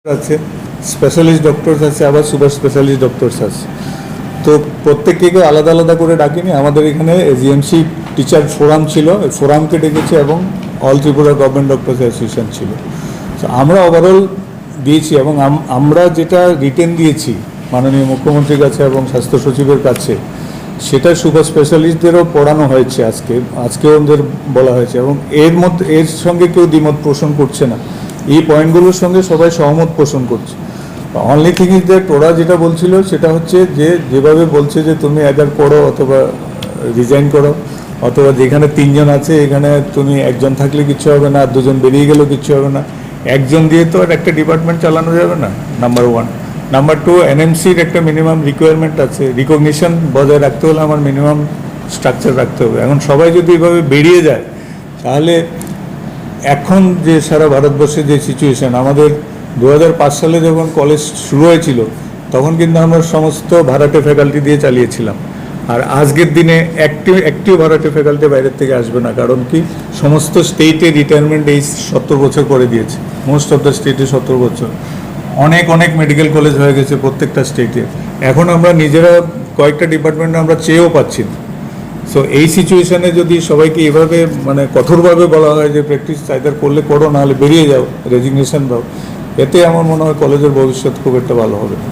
আছে, specialist doctors আছে, আবার সুপার স্পেশালিস্ট ডক্টরস আছে। তো প্রত্যেককে আলাদা আলাদা করে ডাকিনি। আমাদের এখানে জিএমসি টিচার ফোরাম ছিল, ফোরামকে ডেকেছি, এবং all Tripura government doctors association ছিল। তো আমরা ওভারঅল দিয়েছি, এবং আমরা যেটা রিটেন দিয়েছি মাননীয় মুখ্যমন্ত্রীর কাছে এবং স্বাস্থ্য সচিবের কাছে, সেটা সুপার স্পেশালিস্টদেরও পড়ানো হয়েছে। আজকেও ওদের বলা হয়েছে, এবং এর সঙ্গে কেউ দ্বিমত পোষণ করছে না। এই পয়েন্টগুলোর সঙ্গে সবাই সহমত পোষণ করছে। অনলি থিং ইজ দ্যাট ওরা যেটা বলছিল সেটা হচ্ছে যে যেভাবে বলছে যে তুমি একার পড়ো অথবা রিজাইন করো, অথবা যেখানে 3 জন আছে এখানে তুমি একজন থাকলে কিচ্ছু হবে না, আর 2 জন বেরিয়ে গেলেও কিচ্ছু হবে না। একজন দিয়ে তো আর একটা ডিপার্টমেন্ট চালানো যাবে না, নাম্বার 1। নাম্বার 2, এনএমসির একটা মিনিমাম রিকোয়ারমেন্ট আছে, রিকগনিশন বজায় রাখতে হলে আমার মিনিমাম স্ট্রাকচার রাখতে হবে। এখন সবাই যদি এভাবে বেরিয়ে যায়, তাহলে এখন যে সারা ভারতবর্ষে যে সিচুয়েশান, আমাদের 2005 সালে যখন কলেজ শুরু হয়েছিল তখন কিন্তু আমরা সমস্ত ভাড়াটে ফ্যাকাল্টি দিয়ে চালিয়েছিলাম। আর আজকের দিনে একটিও ভাড়াটে ফ্যাকাল্টি বাইরের থেকে আসবে না। কারণ কি, সমস্ত স্টেটে রিটায়ারমেন্ট এই 70 বছর করে দিয়েছে, মোস্ট অফ দ্য স্টেটে 70 বছর। অনেক মেডিকেল কলেজ হয়ে গেছে প্রত্যেকটা স্টেটে। এখন আমরা নিজেরা কয়েকটা ডিপার্টমেন্টে আমরা চেয়েও পাচ্ছি না। সো এই সিচুয়েশানে যদি সবাইকে এভাবে কঠোরভাবে বলা হয় যে প্র্যাকটিস আইদার করলে করো, নাহলে বেরিয়ে যাও, রেজিগনেশন দাও, এতে আমার মনে হয় কলেজের ভবিষ্যৎ খুব একটা ভালো হবে না।